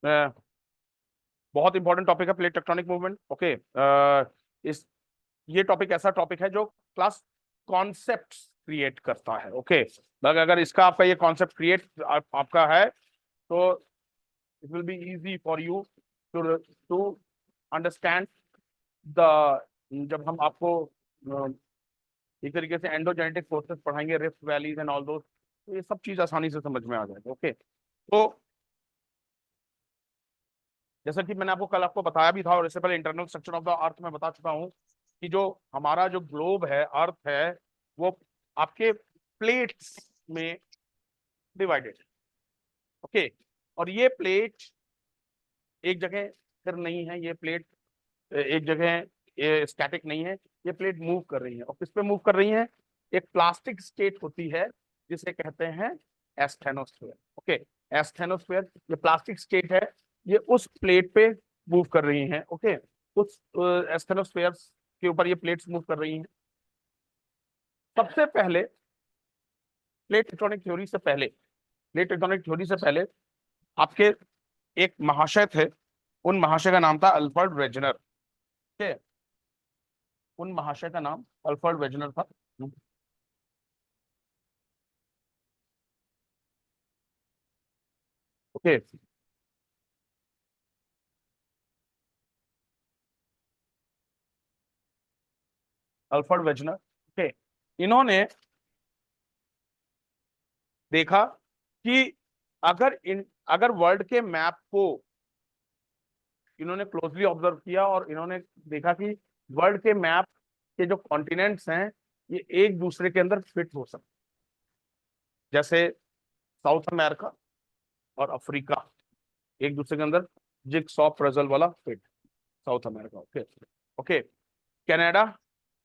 बहुत important topic है plate tectonic movement. Okay, इस ये टॉपिक ऐसा टॉपिक है जो क्लास कॉन्सेप्ट क्रिएट करता है। ओके, अगर इसका आपका ये कॉन्सेप्ट क्रिएट आपका है तो it will be easy for you to to understand the, जब हम आपको एक तरीके से एंडोजेनेटिक फोर्सेस पढ़ाएंगे, rift valleys and all those, तो ये सब चीज आसानी से समझ में आ जाएगा। ओके, तो जैसा कि मैंने आपको कल आपको बताया भी था, और इससे पहले internal structure of the earth में बता चुका हूं कि जो हमारा जो ग्लोब है, अर्थ है, वो आपके प्लेट्स में डिवाइडेड। ओके, और ये प्लेट एक जगह फिर नहीं है, ये प्लेट एक जगह ये स्टैटिक नहीं है, ये प्लेट मूव कर रही है। और किस पे मूव कर रही है? एक प्लास्टिक स्टेट होती है जिसे कहते हैं एस्थेनोस्फेयर। ओके, एस्थेनोस्फेयर ये प्लास्टिक स्टेट है, ये उस प्लेट पे मूव कर रही हैं। ओके, उस एस्थेनोस्फेयर के ऊपर ये प्लेट्स मूव कर रही हैं। सबसे पहले प्लेट टेक्टोनिक थ्योरी से पहले, प्लेट टेक्टोनिक थ्योरी से पहले आपके एक महाशय थे, उन महाशय का नाम था अल्फ्रेड वेजनर। ठीक है, उन महाशय का नाम अल्फ्रेड वेजनर था। Okay, Alfred Wegener. ओके, इन्होंने देखा कि अगर वर्ल्ड के मैप को इन्होंने क्लोजली ऑब्जर्व किया, और इन्होंने देखा कि वर्ल्ड के मैप के जो कॉन्टिनेंट्स हैं ये एक दूसरे के अंदर फिट हो सकते, जैसे साउथ अमेरिका और अफ्रीका एक दूसरे के अंदर जिगसॉ पजल वाला fit, south America. Okay, okay, Canada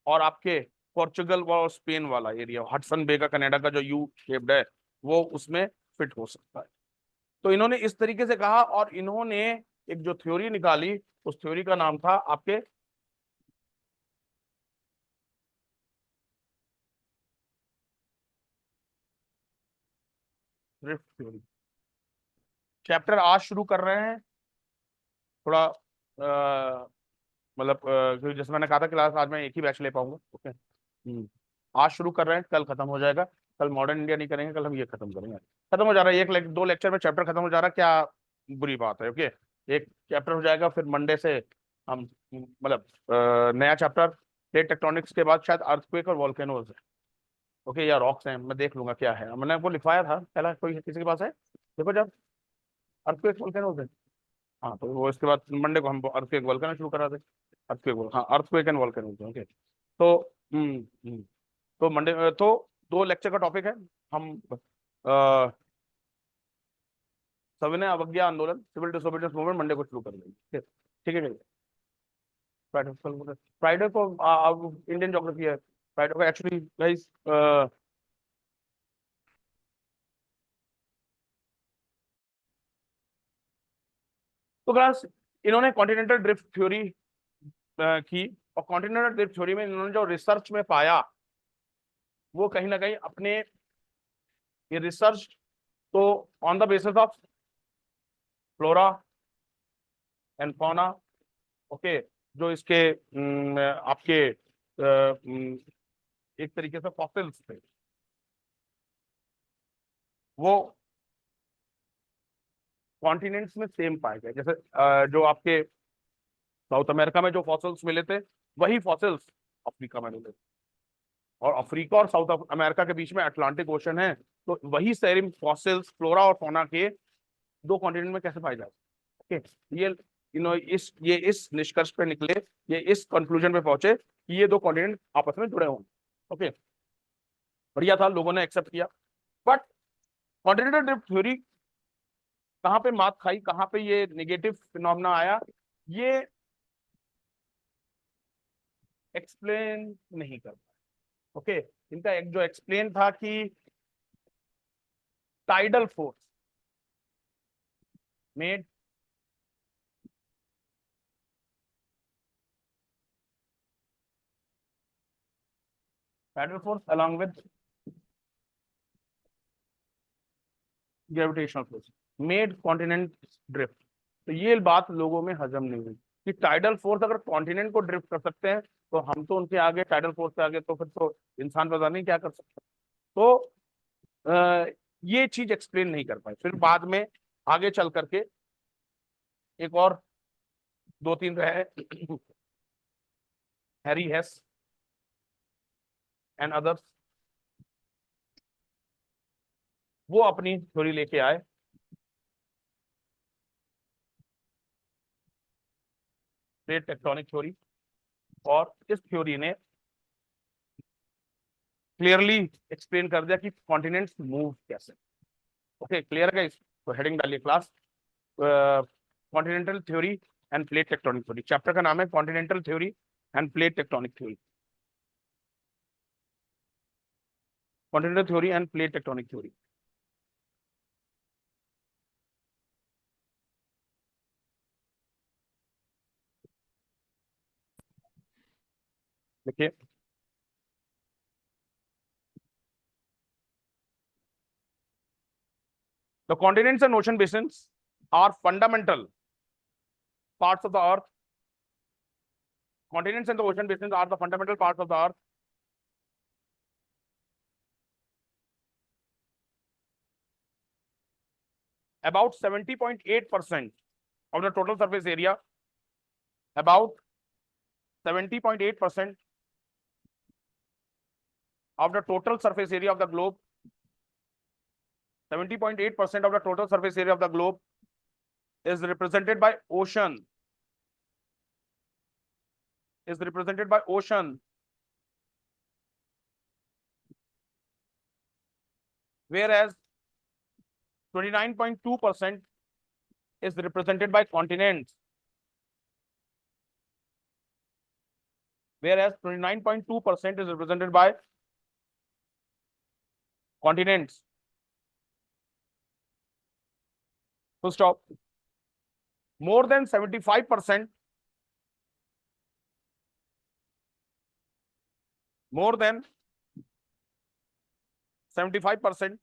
और आपके पोर्चुगल और स्पेन वाला एरिया, हडसन बे का कनाडा का जो यू शेप्ड है, वो उसमें फिट हो सकता है। तो इन्होंने इस तरीके से कहा, और इन्होंने एक जो थ्योरी निकाली, उस थ्योरी का नाम था आपके ड्रिफ्ट थ्योरी। चैप्टर आज शुरू कर रहे हैं, थोड़ा मतलब क्योंकि जैसे मैंने कहा था क्लास आज मैं एक ही बैच ले पाऊंगा। ओके, आज शुरू कर रहे हैं, कल खत्म हो जाएगा। कल मॉडर्न इंडिया नहीं करेंगे, कल हम ये खत्म करेंगे। खत्म हो जा रहा है, दो लेक्चर में चैप्टर खत्म हो जा रहा है, क्या बुरी बात है? ओके, एक चैप्टर हो जाएगा, फिर मंडे से हम मतलब नया चैप्टर प्लेट टेक्टोनिक्स के बाद शायद अर्थक्वेक और वॉल्केनोज है। ओके, या रॉक्स हैं, मैं देख लूंगा क्या है, मैंने आपको लिखवाया था पहला, कोई किसी के पास है? देखो जब अर्थक्वेक वॉल्केनोज है। हाँ, तो वो इसके बाद मंडे को हम अर्थक्वेक वॉल्केनो शुरू करा दें। अर्थक्वेक, हाँ, अर्थक्वेक एंड वॉल्केनो। ओके, तो तो मंडे तो दो लेक्चर का टॉपिक है। हम सविनय अवज्ञा आंदोलन, सिविल डिसोबीडियंस मूवमेंट, मंडे को शुरू कर देंगे। ठीक है, फ्राइडे फ्राइडे को इंडियन ज्योग्राफी है। फ्राइडे को एक्चुअली गाइस, तो क्लास इन्होंने कॉन्टिनेंटल ड्रिफ्ट थ्योरी की, और कॉन्टिनेंटल ड्रिफ्ट थ्योरी में इन्होंने जो रिसर्च में पाया, वो कहीं ना कहीं अपने ये रिसर्च तो on the basis of flora and fauna. Okay, जो इसके आपके एक तरीके से फॉसिल्स थे, वो कॉन्टिनेंट्स में सेम पाए गए। जैसे जो आपके साउथ अमेरिका में जो फॉसिल्स मिले थे, वही फॉसिल्स अफ्रीका में मिले थे। और अफ्रीका और साउथ अमेरिका के बीच में अटलांटिक ओशन है, तो वही सेम फॉसिल्स फ्लोरा और फौना के दो कॉन्टिनेंट में कैसे पाए जाते हैं? ओके, ये इस निष्कर्ष पे निकले, ये इस कंक्लूजन पे पहुंचे कि ये दो कॉन्टिनेंट आपस में जुड़े होंगे। ओके, बढ़िया था, लोगों ने एक्सेप्ट किया। बट कॉन्टिनेंटल ड्रिफ्ट थ्योरी कहाँ पे मात खाई, कहाँ पे ये नेगेटिव फिनोमेना आया, ये एक्सप्लेन नहीं कर पाए। ओके, इनका एक जो एक्सप्लेन था कि tidal force made tidal force along with gravitational force made continent drift। तो ये बात लोगों में हजम नहीं हुई कि टाइडल फोर्स अगर कॉन्टिनेंट को ड्रिफ्ट कर सकते हैं तो हम तो उनके आगे, टाइडल फोर्स के आगे तो फिर तो इंसान पता नहीं क्या कर सकता। तो ये चीज एक्सप्लेन नहीं कर पाए। फिर बाद में आगे चल करके एक और दो तीन रहे, हैरी हेस एंड अदर्स, वो अपनी थ्योरी लेके आए, प्लेट टेक्टोनिक थ्योरी। और इस थ्योरी ने क्लियरली एक्सप्लेन कर दिया कि कॉन्टिनेंट्स मूव कैसे। ओके, क्लियर है? तो हेडिंग डालिए class, continental theory end plate tectonic theory. Chapter का नाम है continental theory end plate tectonic theory. Continental theory end plate tectonic theory. देखिए, the continents and ocean basins are fundamental parts of the earth. Continents and the ocean basins are the fundamental parts of the earth. About 70.8% of the total surface area, about 70.8% of the total surface area of the globe, 70.8% of the total surface area of the globe is represented by ocean, is represented by ocean, whereas 29.2% is represented by continents, whereas 29.2% is represented by continents. Full stop. More than 75%, more than 75%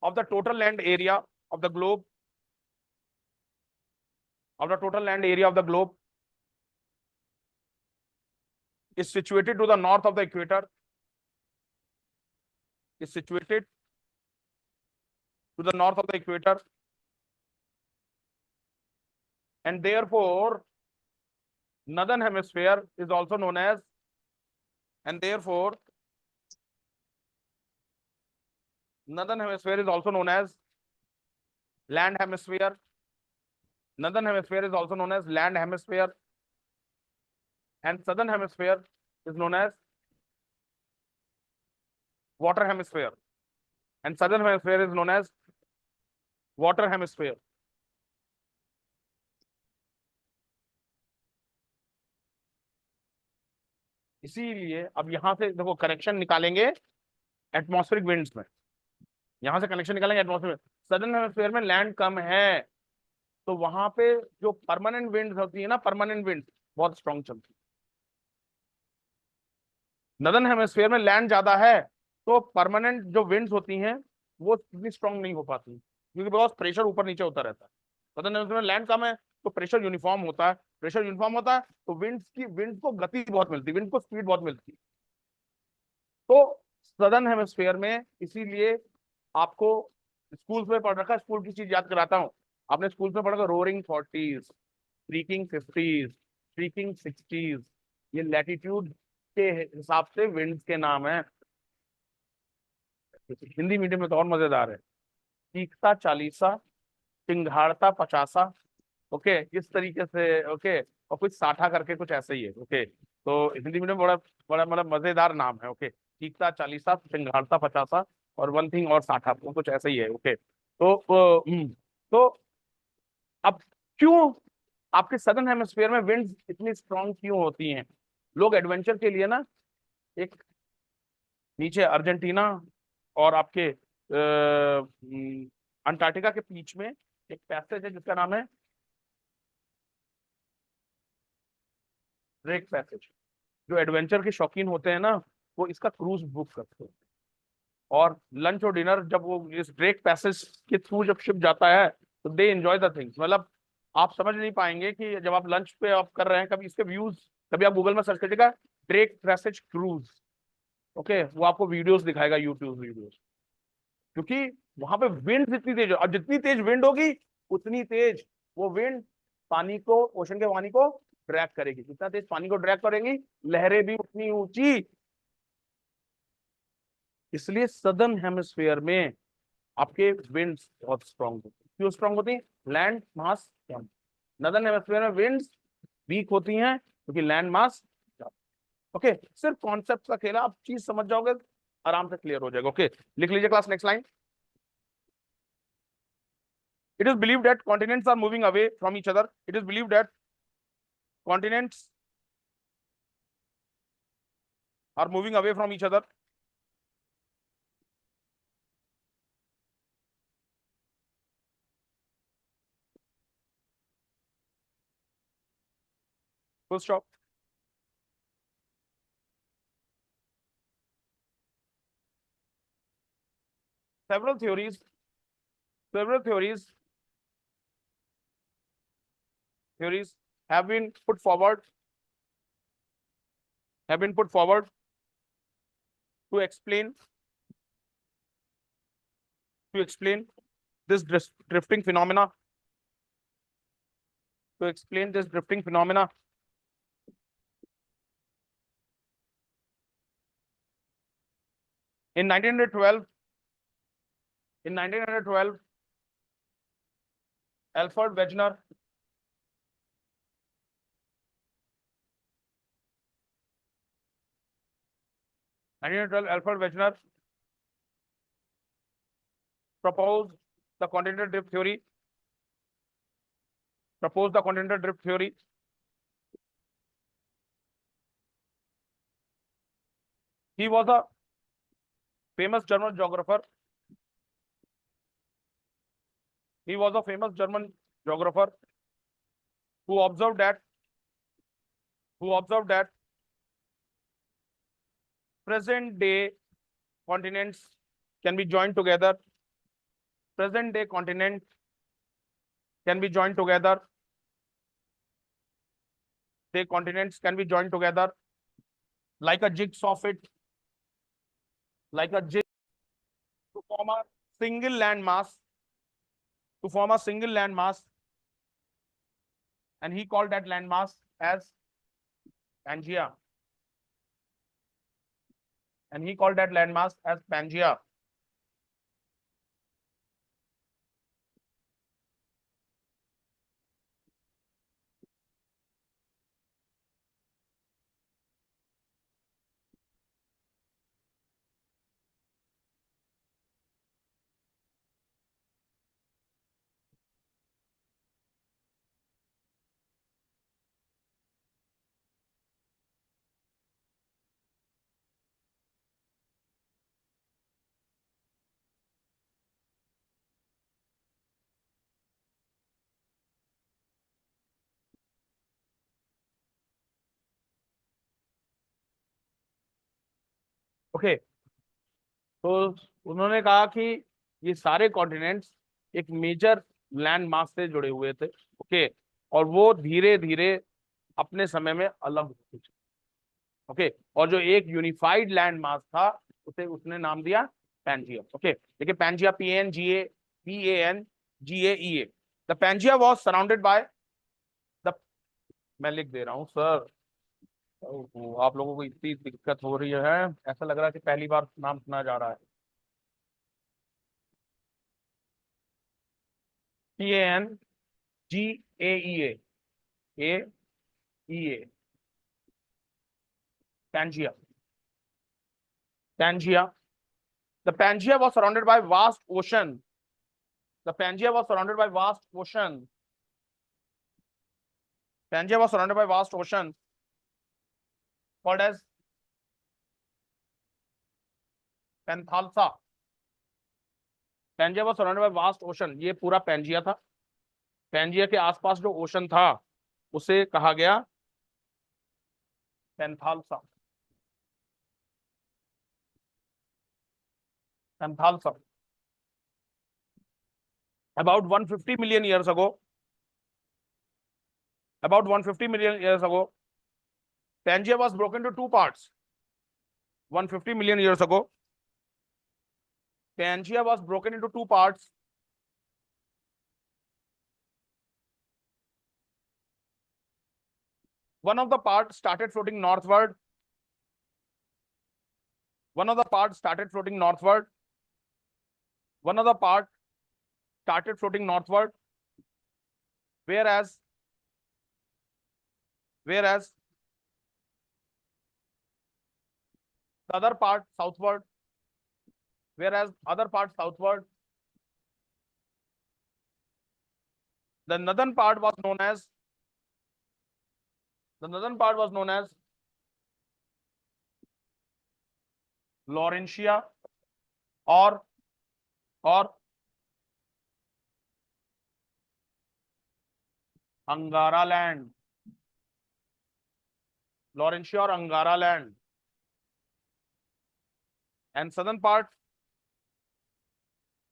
of the total land area of the globe, of the total land area of the globe is situated to the north of the equator, is situated to the north of the equator, and therefore northern hemisphere is also known as, and therefore northern hemisphere is also known as land hemisphere. Northern hemisphere is also known as land hemisphere, and southern hemisphere is known as water hemisphere, and southern hemisphere is known as water hemisphere. इसीलिए अब यहां से देखो connection निकालेंगे atmospheric winds में, यहां से connection निकालेंगे एटमॉस्फेयर। सदर्न हेमिस्फीयर में लैंड कम है, तो वहां पे जो परमानेंट विंड्स होती है ना, परमानेंट विंड्स बहुत स्ट्रॉन्ग चलती है। नदर्न हेमिस्फीयर में लैंड ज्यादा है, तो परमानेंट जो विंड्स होती हैं वो इतनी स्ट्रॉन्ग नहीं हो पाती, क्योंकि बिकॉज प्रेशर ऊपर नीचे होता रहता है। सदर्न हेमिस्फीयर में लैंड कम है तो प्रेशर यूनिफॉर्म होता है, प्रेशर यूनिफॉर्म होता है तो विंड्स को गति बहुत मिलती है, विंड को स्पीड बहुत मिलती है। तो सदर्न हेमिस्फीयर में इसीलिए आपको स्कूल में पढ़ रखा है, स्कूल की चीज याद कराता हूँ। आपने स्कूल में पढ़ा roaring 40s, streaking 50s, streaking 60s, ये लैटिट्यूड के हिसाब से विंड्स के नाम है। हिंदी मीडियम में तो और मजेदार है, चीखता 40सा, चिंगाड़ता 50सा, ओके, इस तरीके से, ओके, और कुछ 60 करके कुछ ऐसे ही है, ओके। तो हिंदी मीडियम बड़ा बड़ा मतलब मजेदार नाम है, ओके, चीखता 40सा, चिंगाड़ता 50सा, और वन थिंग और 60, कुछ ऐसा ही है, ओके। तो अब क्यों आपके सदर्न हेमिस्फीयर में विंड्स इतनी स्ट्रांग क्यों होती हैं? लोग एडवेंचर के लिए ना, एक नीचे अर्जेंटीना और आपके अंटार्कटिका के बीच में एक पैसेज है जिसका नाम है ड्रेक पैसेज। जो एडवेंचर के शौकीन होते हैं ना, वो इसका क्रूज बुक करते हैं, और लंच और डिनर जब वो इस ड्रेक पैसेज के थ्रू जब शिप जाता है तो दे एंजॉय द थिंग्स। मतलब आप समझ नहीं पाएंगे कि जब आप लंच पे आप कर रहे हैं, कभी इसके व्यूज, कभी आप गूगल में सर्च करिएगा ड्रेक पैसेज क्रूज, ओके, वो आपको वीडियोस दिखाएगा, यूट्यूब वीडियोस, क्योंकि वहां पे विंड इतनी तेज, और जितनी तेज विंड होगी उतनी तेज वो विंड पानी को, ओशन के पानी को ड्रैग करेगी, जितना तेज पानी को ड्रैग करेगी लहरें भी उतनी ऊंची। इसलिए सदर्न हेमिस्फीयर में आपके विंड्स बहुत स्ट्रांग होती है। क्यों स्ट्रांग होती है? लैंड मास कम। नदर्न हेमिस्फीयर में विंड्स वीक होती हैं क्योंकि लैंड मास। ओके, सिर्फ कॉन्सेप्ट का खेला, आप चीज समझ जाओगे आराम से क्लियर हो जाएगा। ओके, लिख लीजिए class, next line. It is believed that continents are moving away from each other. It is believed that continents are moving away from each other. Full stop. Several theories, several theories have been put forward, to explain this drifting phenomena. To explain this drifting phenomena. In 1912, Alfred Wegener, proposed the continental drift theory. He was a famous German geographer. He was a famous German geographer who observed that present day continents can be joined together. Present day continent can be joined together. The continents can be joined together like a jigsaw fit, like a jig, to form a single land mass. To form a single land mass, and he called that land mass as Pangea. And he called that landmass as Pangea. Okay, तो उन्होंने कहा कि ये सारे continents एक major land mass से जुड़े हुए थे। ओके, और वो धीरे धीरे अपने समय में अलग होते थे। ओके, और जो एक यूनिफाइड लैंड मास था उसे उसने नाम दिया पैंजिया। ओके, देखिए Pangaea, PANGEA, the Pangaea was surrounded by the, मैं लिख दे रहा हूँ सर, आप लोगों को इतनी दिक्कत हो रही है, ऐसा लग रहा है कि पहली बार नाम सुना जा रहा है। PANGEA, Pangaea. Pangaea. The Pangea was surrounded by vast ocean. The Pangea was surrounded by vast ocean. Pangea was surrounded by vast ocean called as Panthalassa. Pangea was surrounded by vast ocean. ये पूरा Pangea था। Pangea के आसपास जो ocean था उसे कहा गया Panthalassa. Panthalassa. About 150 million years ago, About 150 million years ago, Pangaea was broken into two parts. 150 million years ago, Pangaea was broken into two parts. One of the parts started floating northward. One of the parts started floating northward. One of the part started floating northward, whereas the other part southward, other part southward. The northern part was known as Laurentia or Angara land. Laurentia or Angara land. And southern part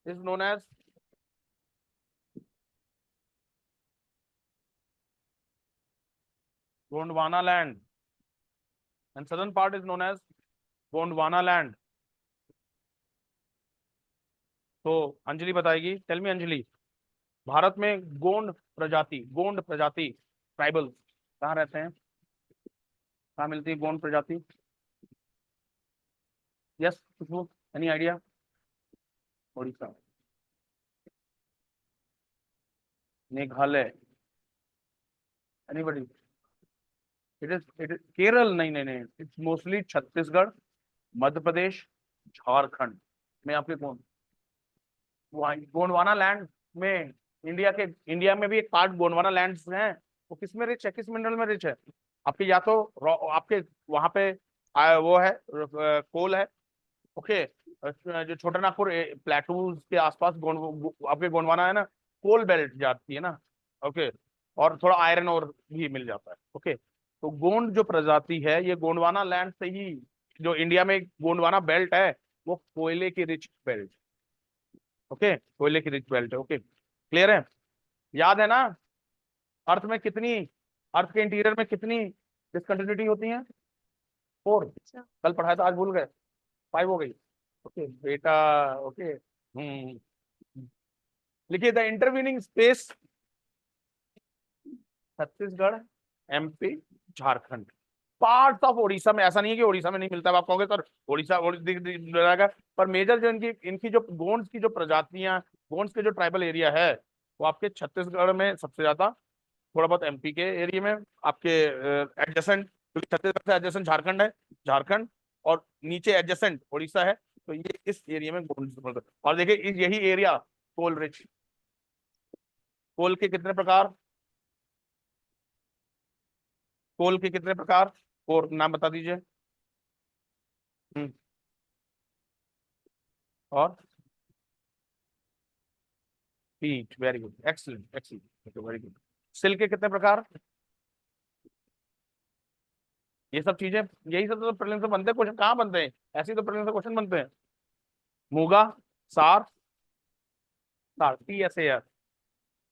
is known as Gondwana land. And southern part is known as Gondwana land. तो अंजलि बताएगी. Tell me Anjali, Bharat में गोंड प्रजाति tribal कहाँ रहते हैं, कहाँ मिलती है गोंड प्रजाति? Yes, Khushbu, any idea? Odisha, Meghalaya, anybody? It is Kerala? नहीं, इट्स मोस्टली छत्तीसगढ़, मध्य प्रदेश, झारखंड में. आपके कौन गोंडवाना लैंड में, इंडिया में भी एक पार्ट गोंडवाना लैंड है. वो किस में रिच है, किस मिनरल में रिच है? आपके या तो आपके वहां पे वो है कोल है. ओके, जो छोटा नागपुर प्लेटूज के आसपास आपके गोंडवाना है ना, कोल बेल्ट जाती है ना. ओके, और थोड़ा आयरन और भी मिल जाता है. ओके, तो गोंड जो प्रजाति है ये गोंडवाना लैंड से ही, जो इंडिया में गोंडवाना बेल्ट है वो कोयले की रिच बेल्ट. ओके, कोयले की रिच बेल्ट है. ओके, क्लियर है? याद है ना अर्थ के इंटीरियर में कितनी डिसकंटिन्यूटी होती है? 4. कल पढ़ाया था, आज भूल गए, 5 हो गई. ओके बेटा, ओके. लिखिए, the intervening space Chhattisgarh, MP, Jharkhand, parts of Odisha में. ऐसा नहीं है कि ओडिशा में नहीं मिलता है. आप कहोगे सर ओडिशा रहेगा, पर मेजर जो इनकी जो गोंड्स की जो प्रजातियां, गोंड्स के जो ट्राइबल एरिया है वो आपके छत्तीसगढ़ में सबसे ज्यादा, थोड़ा बहुत एमपी के एरिया में, आपके एडजेसेंट, क्योंकि छत्तीसगढ़ से एडजेसेंट झारखंड है, झारखंड और नीचे एडजेसेंट ओडिशा है, तो ये इस एरिया में गोंड्स. और देखिए यही एरिया कोल रिच. कोल के कितने प्रकार, कोल के कितने प्रकार और नाम बता दीजिए. और पीट, very good, excellent, very good. Silk के कितने प्रकार? ये सब चीजें, यही सब तो प्रीलिम्स से बनते हैं क्वेश्चन. कहाँ बनते हैं ऐसे तो प्रीलिम्स से क्वेश्चन बनते हैं. मूगा, सार, TSAR,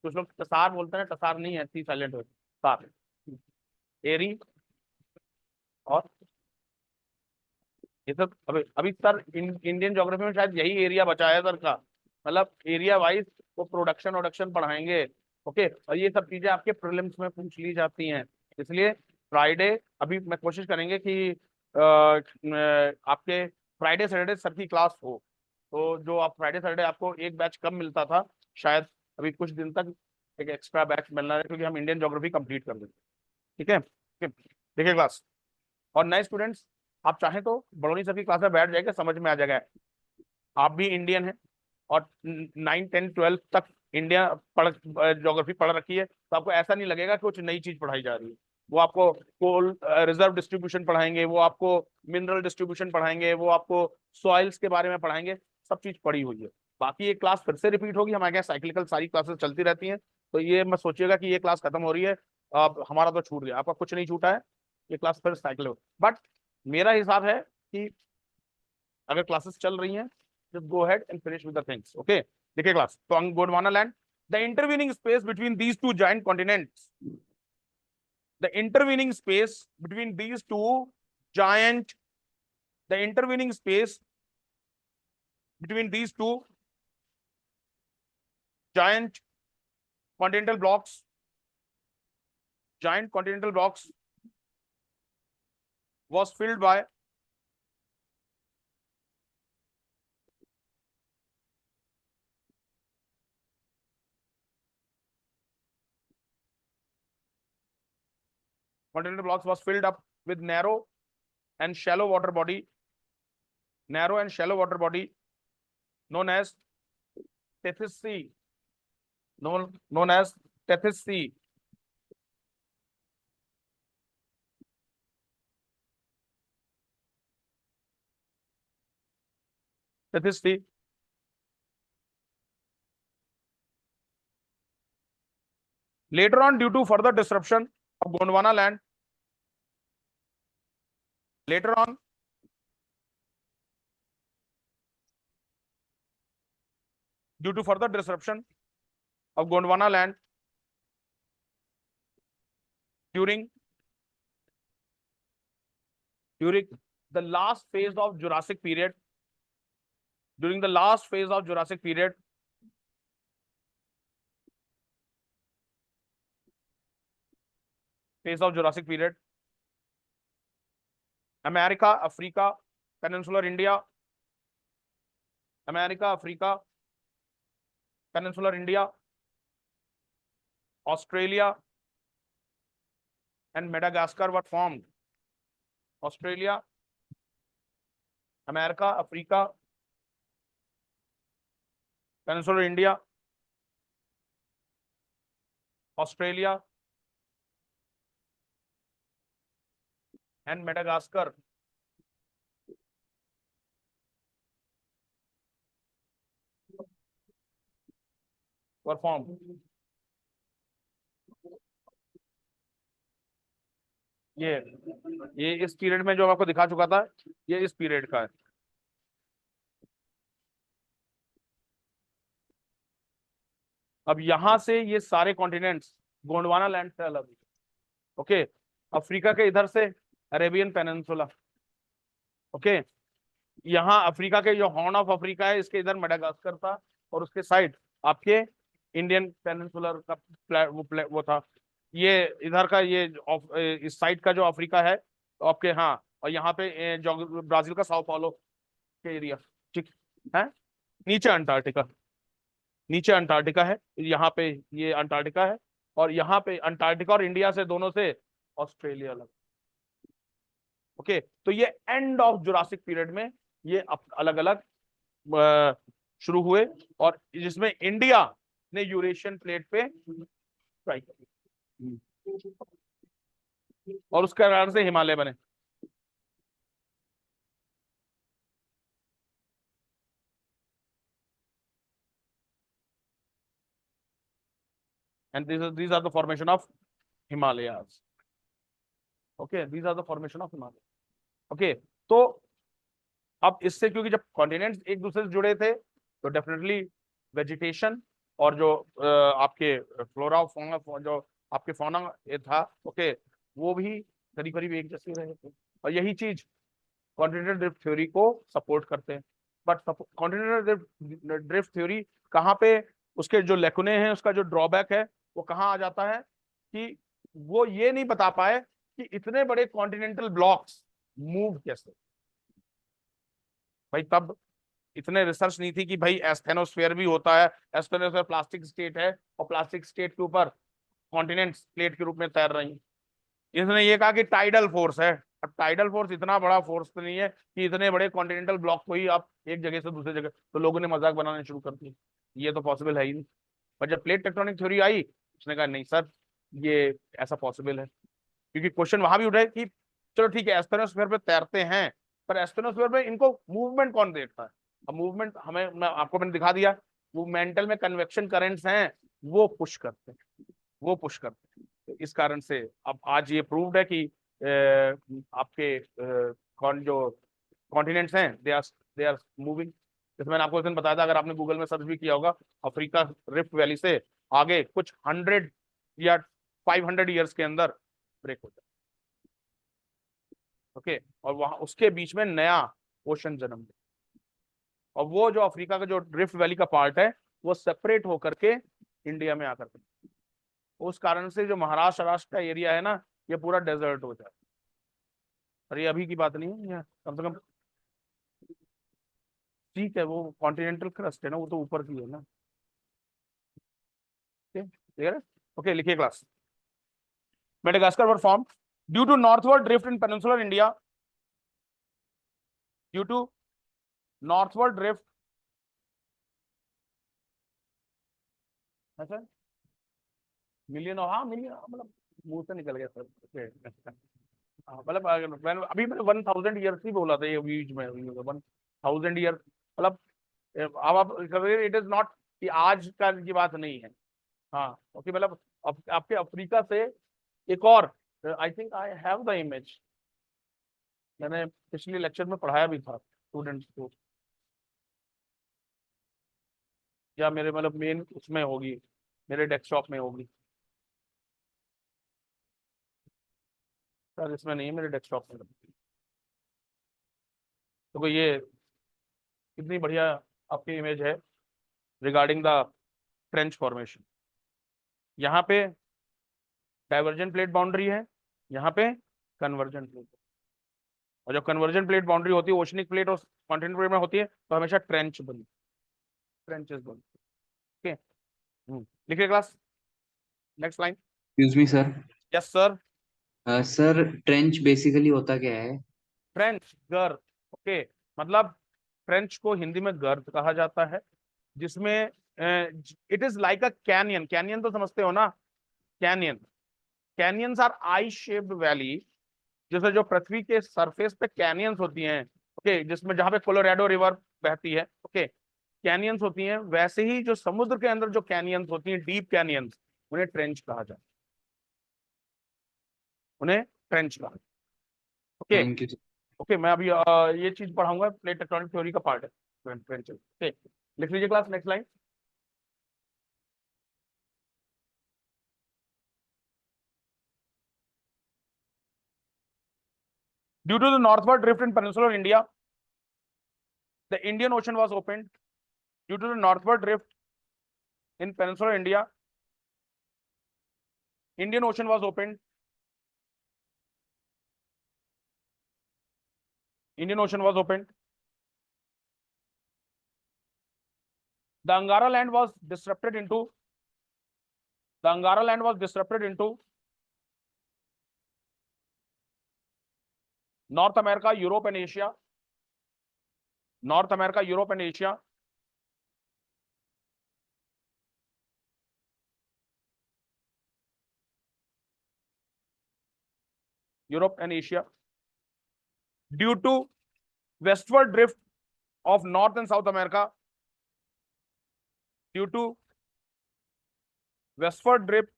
कुछ लोग टसार बोलते हैं, टसार नहीं है, टी साइलेंट हो, सार. एरी और ये सब. अभी सर इंडियन ज्योग्राफी में शायद यही एरिया बचा है सर का, मतलब एरिया वाइज वो प्रोडक्शन पढ़ाएंगे. ओके, और ये सब चीजें आपके प्रीलिम्स में पूछ ली जाती हैं. इसलिए फ्राइडे, अभी मैं कोशिश करेंगे कि आपके फ्राइडे सैटरडे सर की क्लास हो. तो जो आप फ्राइडे सैटरडे आपको एक बैच कम मिलता था, शायद अभी कुछ दिन तक एक एक्स्ट्रा बैच मिलना है, क्योंकि हम इंडियन ज्योग्राफी कंप्लीट कर देंगे. ठीक है, देखिए क्लास. और नए स्टूडेंट्स, आप चाहें तो बड़ोनी सर की क्लास में बैठ जाएगा, समझ में आ जाएगा. आप भी इंडियन हैं और 9, 10, 12 तक इंडिया ज्योग्राफी पढ़ रखी है, तो आपको ऐसा नहीं लगेगा कि कुछ नई चीज पढ़ाई जा रही है. वो आपको कोल रिजर्व डिस्ट्रीब्यूशन पढ़ाएंगे, वो आपको मिनरल डिस्ट्रीब्यूशन पढ़ाएंगे, वो आपको सॉइल्स के बारे में पढ़ाएंगे, सब चीज पढ़ी हुई है. बाकी ये क्लास फिर से रिपीट होगी, हमारे यहाँ साइक्लिकल सारी क्लासेस चलती रहती हैं. तो ये मत सोचिएगा कि ये क्लास खत्म हो रही है, अब हमारा तो छूट गया. आपका कुछ नहीं छूटा है, ये क्लास फिर साइकिल हो. बट मेरा हिसाब है कि अगर क्लासेस चल रही हैं, just go ahead and finish with the things. Okay, देखिए क्लास. तो Gondwana land, the intervening space between these two giant continents the intervening space between these two giant the intervening space between these two giant continental blocks was filled by continental blocks was filled up with narrow and shallow water body known as Tethys Sea, known as Tethys Sea. Tethys Sea. Later on, due to further disruption of Gondwana land, later on, due to further disruption of Gondwana land during the last phase of Jurassic period, during the last phase of Jurassic period, America, Africa, Peninsular India, Australia, and Madagascar were formed. Australia, America, Africa, Peninsular India, Australia, and Madagascar were formed. ये इस period में जो आपको दिखा चुका था, ये इस पीरियड का है। अब यहां से ये सारे कॉन्टिनेंट्स गोंडवाना लैंड से अलग, ओके। अफ्रीका के इधर से अरेबियन पेनिनसुला, ओके। यहाँ अफ्रीका के जो हॉर्न ऑफ अफ्रीका है, इसके इधर मेडागास्कर था, और उसके साइड आपके इंडियन पेनिनसुलर का वो था। ये इधर का ये इस साइड का जो अफ्रीका है तो आपके, हाँ, और यहाँ पे ब्राजील का साओ पाउलो के एरिया, ठीक है। नीचे अंटार्कटिका है, यहाँ पे ये अंटार्कटिका है, और यहाँ पे अंटार्कटिका और इंडिया से दोनों से ऑस्ट्रेलिया अलग, ओके। तो ये एंड ऑफ जुरासिक पीरियड में ये अलग अलग शुरू हुए, और जिसमें इंडिया ने यूरेशियन प्लेट पे ट्राई की, और उसके कारण से हिमालय बने। And these are the formation of Himalayas. Okay, these are the formation of Himalayas. Okay, तो अब इससे, क्योंकि जब कॉन्टिनेंट्स एक दूसरे से जुड़े थे तो डेफिनेटली वेजिटेशन और जो आपके फ्लोरा फौना, जो आपके फौना था, ओके, वो भी करीब करीब एक जैसे रहे थे, और यही चीज कॉन्टिनेंटल ड्रिफ्ट थ्योरी को सपोर्ट करते हैं। बट कॉन्टिनेंटल ड्रिफ्ट थ्योरी कहाँ पे उसके जो लेकुने हैं, उसका जो ड्रॉबैक है वो कहाँ आ जाता है कि वो ये नहीं बता पाए कि इतने बड़े कॉन्टिनेंटल ब्लॉक्स मूव कैसे। भाई तब इतने रिसर्च नहीं थी कि भाई एस्थेनोस्फेयर भी होता है, एस्थेनोस्फेयर प्लास्टिक स्टेट है, और प्लास्टिक स्टेट के ऊपर कॉन्टिनेंट्स प्लेट के रूप में तैर रही हैं। इसने ये कहा कि टाइडल फोर्स है। अब टाइडल फोर्स इतना बड़ा फोर्स तो नहीं है कि इतने बड़े कॉन्टिनेंटल ब्लॉक को ही आप एक जगह से दूसरी जगह, तो लोगों ने मजाक बनाने शुरू कर दिए, ये तो पॉसिबल है ही नहीं। पर जब प्लेट टेक्टोनिक थ्योरी आई, उसने कहा नहीं सर, ये ऐसा पॉसिबल है, क्योंकि क्वेश्चन वहां भी उठा है कि चलो ठीक है, एस्थेनोस्फेयर पे तैरते हैं, पर एस्थेनोस्फेयर पे इनको मूवमेंट कौन देखता है। अब मूवमेंट मैंने दिखा दिया, वो मेंटल में कन्वेक्शन करेंट्स हैं, वो पुश करते हैं। तो इस कारण से अब आज ये प्रूव्ड है कि आपके जो कॉन्टिनेंट्स हैं, दे आर मूविंग। जैसे मैंने आपको उस दिन बताया था, अगर आपने गूगल में सर्च भी किया होगा, अफ्रीका रिफ्ट वैली से आगे कुछ 100 या 500 ईयर्स के अंदर ब्रेक हो जाए। ओके, और वहां उसके बीच में नया ओशन जन्म ले। और वो जो अफ्रीका का जो रिफ्ट वैली का पार्ट है वो सेपरेट होकर के इंडिया में आकर के, उस कारण से जो महाराष्ट्र राष्ट्र का एरिया है ना, ये पूरा डेजर्ट हो जाए। और ये अभी की बात नहीं है, ये कम से कम, ठीक है वो कॉन्टिनेंटल क्रस्ट है ना, वो तो ऊपर की है ना। क्लियर है? ओके, लिखिए class. Madagascar were formed due to northward drift in peninsular India, due to northward drift, अच्छा मिलियन, हाँ मिलियन, मतलब मुंह से निकल गया सर। हाँ, मतलब अभी मैंने 1000 ईयर्स ही बोला था, ये बीच में 1000 ईयर, मतलब अब आप, इट इज नॉट कि आज का की बात नहीं है। हाँ ओके, मतलब आपके अफ्रीका से एक और, I think I have the image, मैंने पिछले लेक्चर में पढ़ाया भी था स्टूडेंट्स को, या मेरे मतलब मेन उसमें होगी, मेरे डेस्कटॉप में होगी सर, इसमें नहीं है, मेरे डेस्कटॉप में। तो ये कितनी बढ़िया आपकी इमेज है रिगार्डिंग द ट्रेंच फॉर्मेशन। यहाँ पे डाइवर्जेंट प्लेट बाउंड्री है, यहाँ पे कन्वर्जन प्लेट, और जब कन्वर्जन प्लेट बाउंड्री होती है ओशनिक प्लेट और कॉन्टिनेंटल प्लेट में होती है तो हमेशा ट्रेंच बनी, ट्रेंचेस बनी। ओके, लिखिए class, next line. Excuse me sir. Yes sir. Sir trench basically होता क्या है? ट्रेंच, गर्त। ओके, मतलब ट्रेंच को हिंदी में गर्त कहा जाता है, जिसमें it is like a canyon, canyon तो समझते हो ना, canyon, canyons are I shaped valley, जैसे जो पृथ्वी के सरफेस पे कैनियंस होती हैं, ओके, जिसमें जहां पे कोलोराडो रिवर बहती है, ओके, कैनियंस होती हैं, वैसे ही जो समुद्र के अंदर जो कैनियंस होती हैं, डीप कैनियंस, उन्हें ट्रेंच कहा जाता है, उन्हें ट्रेंच कहा। Okay, thank you. ओके, मैं अभी ये चीज पढ़ाऊंगा, प्लेट टेक्टोनिक थ्योरी का पार्ट है ट्रेंच। ओके, लिख लीजिए class, next line. Due to the northward drift in peninsular India, the Indian ocean was opened. Due to the northward drift in peninsular India, Indian Ocean was opened. Indian Ocean was opened. The Angara land was disrupted into. The Angara land was disrupted into North America, Europe, and Asia. North America, Europe, and Asia. Europe and Asia. Due to westward drift of North and South America. Due to westward drift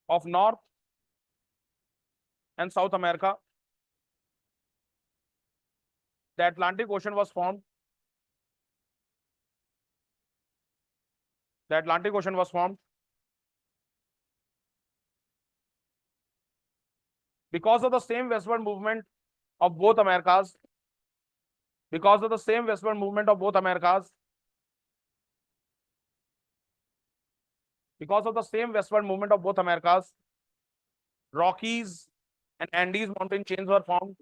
of North and South America, the Atlantic Ocean was formed. The Atlantic Ocean was formed. Because of the same westward movement of both Americas, because of the same westward movement of both Americas, because of the same westward movement of both Americas, Rockies and Andes mountain chains were formed.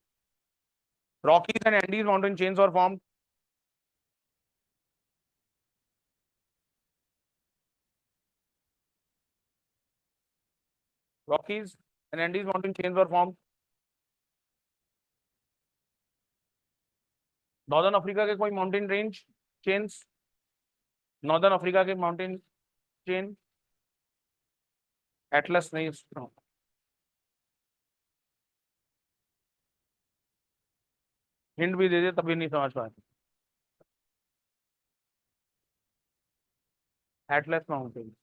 Rockies and Andes mountain chains were formed. Rockies and Andes mountain chains were formed. Northern Africa के कोई mountain range chains, northern Africa के mountain chain, Atlas नहीं, hint भी दे दे तभी नहीं समझ पाए। Atlas mountain,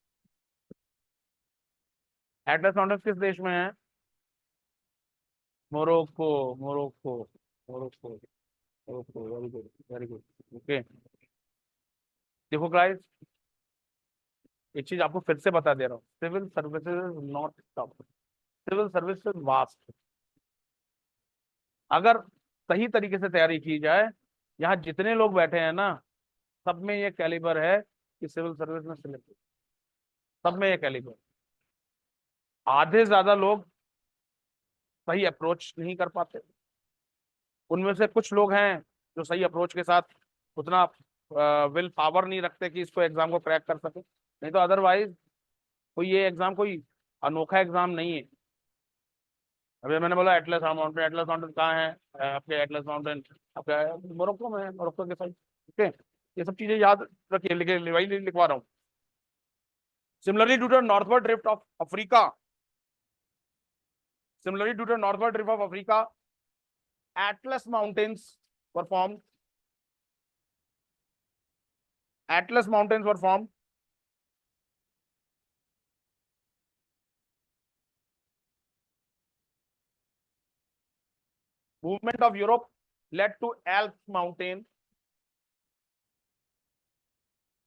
Atlas mountain किस देश में है? Morocco, Morocco, Morocco, Morocco, very good, very good. Okay, देखो गाइस, एक चीज आपको फिर से बता दे रहा हूँ, civil services is not tough, civil service is vast. अगर सही तरीके से तैयारी की जाए, यहाँ जितने लोग बैठे हैं ना, सब में ये कैलिबर है कि सिविल सर्विस में सिलेक्ट, सब में ये कैलिबर। आधे ज्यादा लोग सही अप्रोच नहीं कर पाते, उनमें से कुछ लोग हैं जो सही अप्रोच के साथ उतना विल पावर नहीं रखते कि इसको एग्जाम को क्रैक कर सके। नहीं तो अदरवाइज कोई ये एग्जाम कोई अनोखा एग्जाम नहीं है। अभी मैंने बोला एटलस माउंटेन, एटलस माउंटेन कहाँ है? आपके एटलस माउंटेन आपका मोरक्को में है, मोरक्को के साइड। ओके, ये सब चीजें याद रखिए, वही लिखवा रहा हूँ। Similarly to the northward drift of Africa, similarly to the northward drift of Africa, Atlas Mountains were formed. Atlas Mountains were formed. Movement of Europe led to Alps Mountain.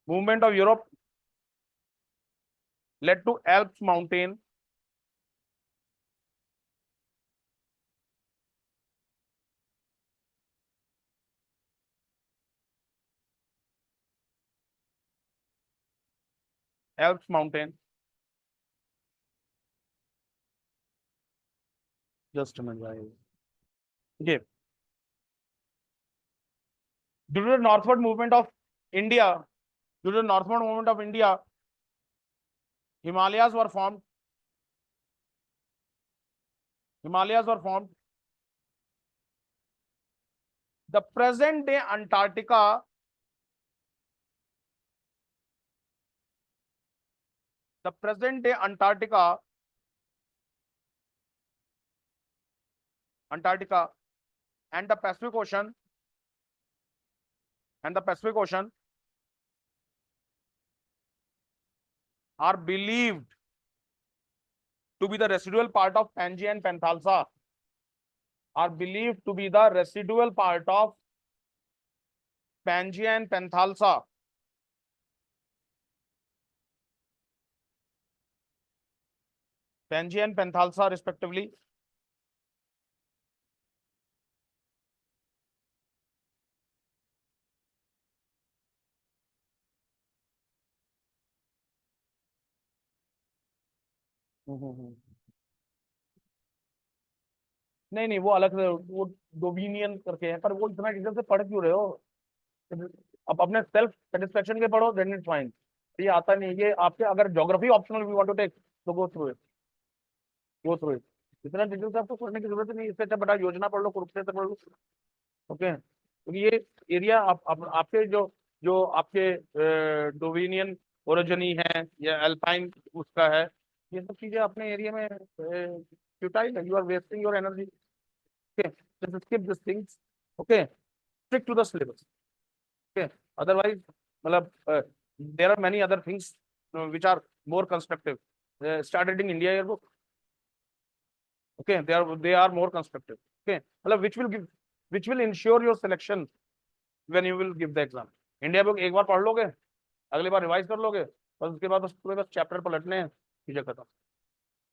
Movement of Europe led to Alps Mountain. Alps Mountain. Just a minute, guys. Okay. Due to the northward movement of India, due to the northward movement of India, Himalayas were formed. Himalayas were formed. The present day Antarctica, the present day Antarctica, Antarctica and the Pacific Ocean, and the Pacific Ocean are believed to be the residual part of Pangaea and Panthalassa, are believed to be the residual part of Pangaea and Panthalassa. Pangaea and Panthalassa respectively. नहीं नहीं, वो अलग से, वो dominion करके है, पर वो इतना डिटेल से पढ़ क्यों रहे हो? अब अपने सेल्फ सेटिस्फेक्शन के पढ़ो, देन इट्स फाइन। ये आता नहीं, ये आपके अगर geography optional we want to take तो go through it, go through it. इतना डिटेल से आपको पढ़ने की जरूरत नहीं, इससे अच्छा बड़ा योजना पढ़ लो, कुरुक्षेत्र पढ़ लो। ओके, क्योंकि ये एरिया आपके जो जो आपके डोमिनियन ओरिजिनी है या अल्पाइन उसका है, ये सब चीजें अपने एरिया में फ्यूटाइल है, you are wasting your energy. Okay, just skip this things. Okay, stick to the syllabus. Okay, otherwise मतलब there are many other things which are more constructive. Start reading India yearbook. Okay, they are more constructive. Okay, मतलब which will ensure your selection when you will give the exam. India book एक बार पढ़ लोगे, अगली बार revise कर लोगे, बस उसके बाद पूरे बस चैप्टर पलटने हैं, चीजें खत्म।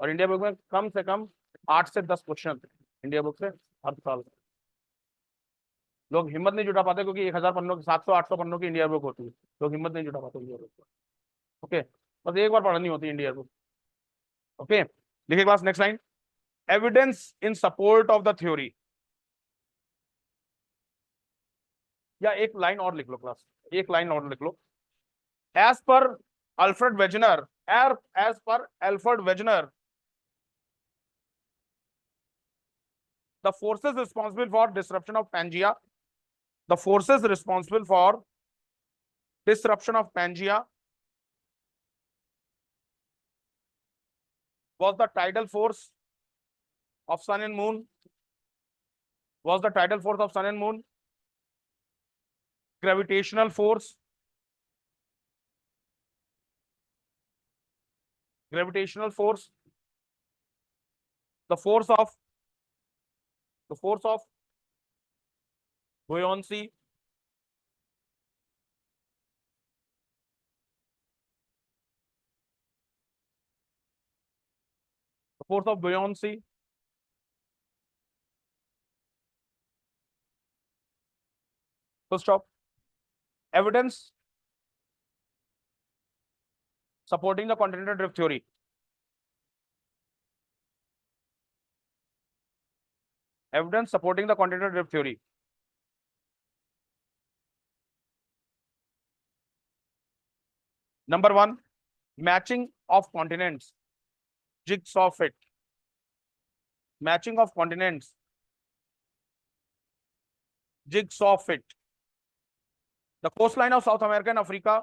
और इंडिया बुक में कम से कम 8 से 10 क्वेश्चन इंडिया बुक से हर साल। लोग हिम्मत नहीं जुटा पाते क्योंकि 1000 पन्नों की, 700-800 पन्नों की इंडिया बुक होती है, लोग हिम्मत नहीं जुटा पाते इंडिया बुक को। ओके, बस एक बार पढ़नी होती है इंडिया बुक। ओके, लिखिए class, next line, evidence in support of the theory. या एक लाइन और लिख लो क्लास, एक लाइन और लिख लो। As per Alfred Wegener, as per Alfred Wegener, the forces responsible for disruption of Pangaea, the forces responsible for disruption of Pangaea was the tidal force of sun and moon, was the tidal force of sun and moon, gravitational force, gravitational force, the force of buoyancy, force of buoyancy, full stop. Evidence supporting the continental drift theory. Evidence supporting the continental drift theory. Number one, matching of continents, jigsaw fit. Matching of continents, jigsaw fit. The coastline of South America and Africa,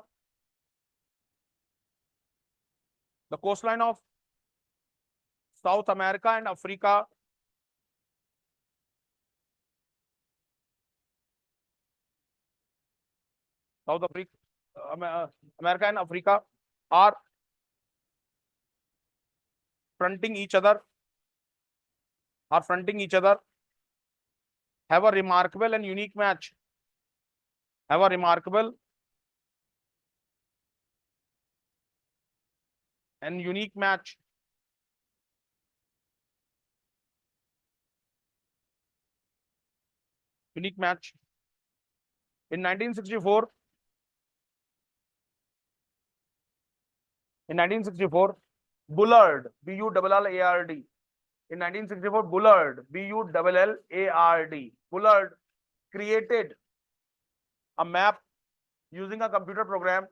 the coastline of South America and Africa South Africa, America and Africa are fronting each other, have a remarkable and unique match, have a remarkable and unique match. Unique match. In 1964, Bullard, B-U-L-L-A-R-D. In 1964, Bullard, B-U-L-L-A-R-D. Bullard created a map using a computer program.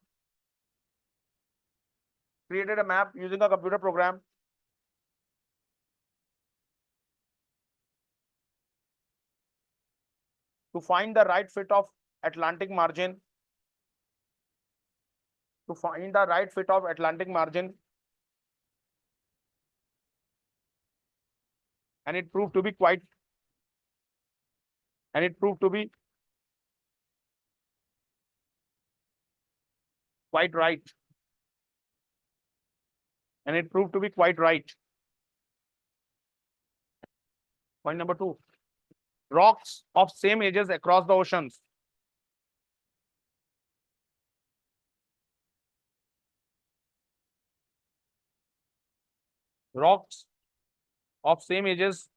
To find the right fit of Atlantic margin. And it proved to be quite right. Point number two, rocks of same ages across the oceans. Rocks of same ages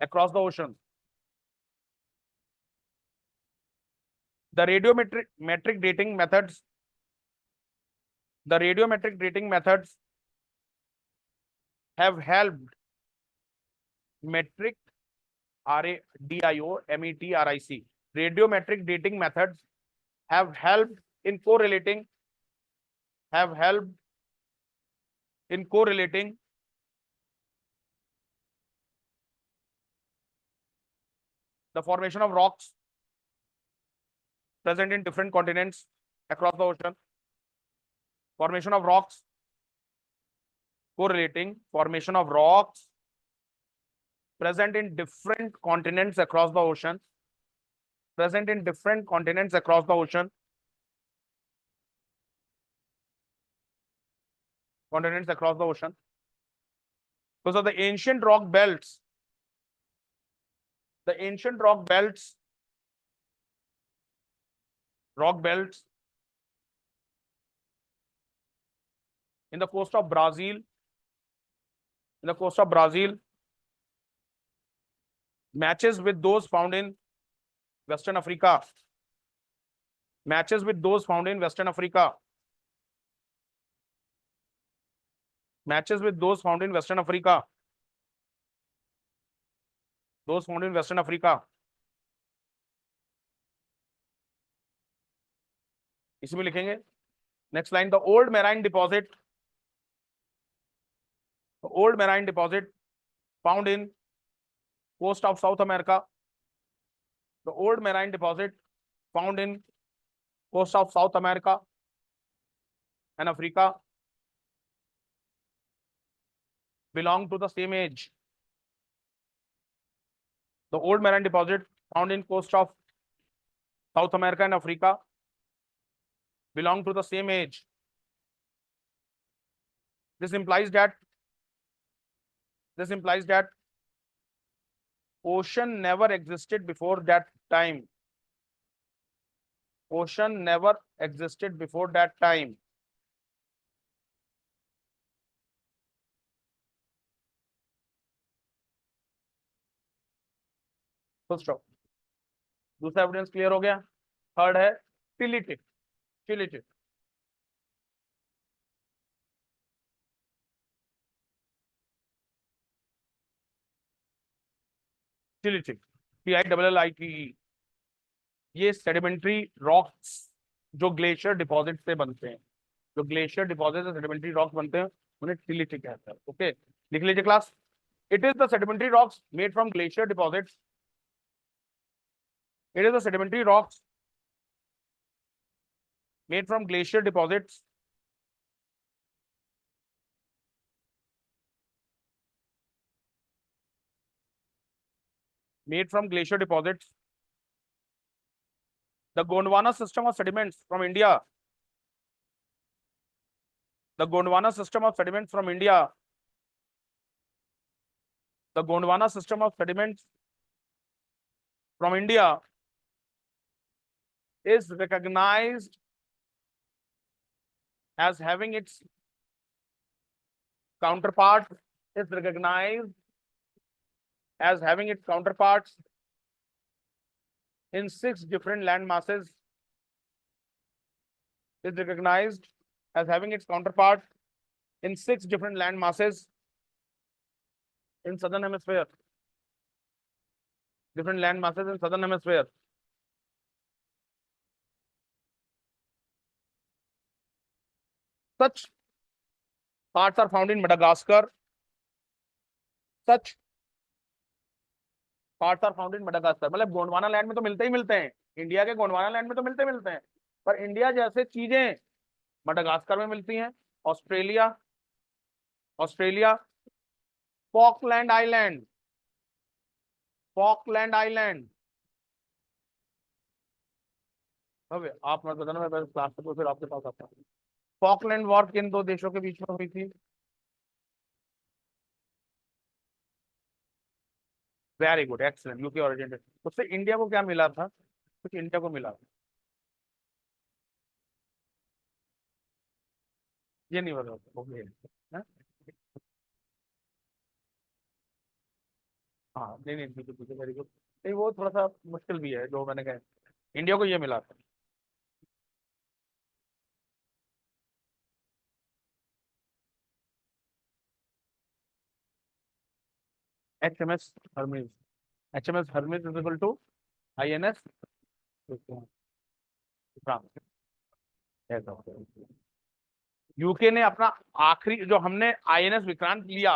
across the ocean. The radiometric dating methods. Have helped radiometric dating methods have helped in correlating the formation of rocks present in different continents across the ocean. Formation of rocks present in different continents across the ocean. Because of the ancient rock belts, in the coast of Brazil, matches with those found in Western Africa. इसमें लिखेंगे next line, the old marine deposit found in coast of South America. The old marine deposit found in coast of South America and Africa belong to the same age. The old marine deposit found in coast of South America and Africa belong to the same age. This implies that ocean never existed before that time. Full stop. दूसरा evidence clear हो गया। Third है टिलिटिक। टिलिटिक टिलिटिक TILLITE। ये sedimentary rocks जो glacier deposit से बनते हैं, जो ग्लेशियर डिपॉजिट से सेडिमेंट्री रॉक्स बनते हैं, उन्हें टिलिटिक कहते हैं। ओके, लिख लीजिए class. It is the sedimentary rocks made from glacier deposits. It is the sedimentary rocks made from glacier deposits made from glacier deposits. The Gondwana system of sediments from India. The Gondwana system of sediments from India. The Gondwana system of sediments from India is recognized as having its counterpart is recognized as having its counterparts in 6 different land masses. Is recognized as having its counterpart in 6 different land masses in southern hemisphere. Different land masses in southern hemisphere. Such parts are found in Madagascar. Such parts are found in Madagascar. मतलब Gondwana land में तो मिलते ही मिलते हैं, India के Gondwana land में तो मिलते मिलते हैं, पर इंडिया जैसे चीजें मडागास्कर में मिलती हैं। Australia, Australia, Falkland island, Falkland island. अब आप मत बताना, मैं पहले क्लास से फिर आपके पास आता हूँ। फॉकलैंड वॉर किन दो देशों के बीच में हुई थी? वेरी गुड, एक्सीलेंट, यूके और अर्जेंटीना। उससे इंडिया को क्या मिला था? कुछ इंडिया को मिला था, ये नहीं बता ओके। हाँ नहीं नहीं, ठीक है ठीक है, वेरी गुड। नहीं वो थोड़ा सा मुश्किल भी है जो मैंने कहा, इंडिया को ये मिला था। HMS Hermes. HMS Hermes is equal to INS UK ने अपना आखिरी, जो हमने INS विक्रांत लिया,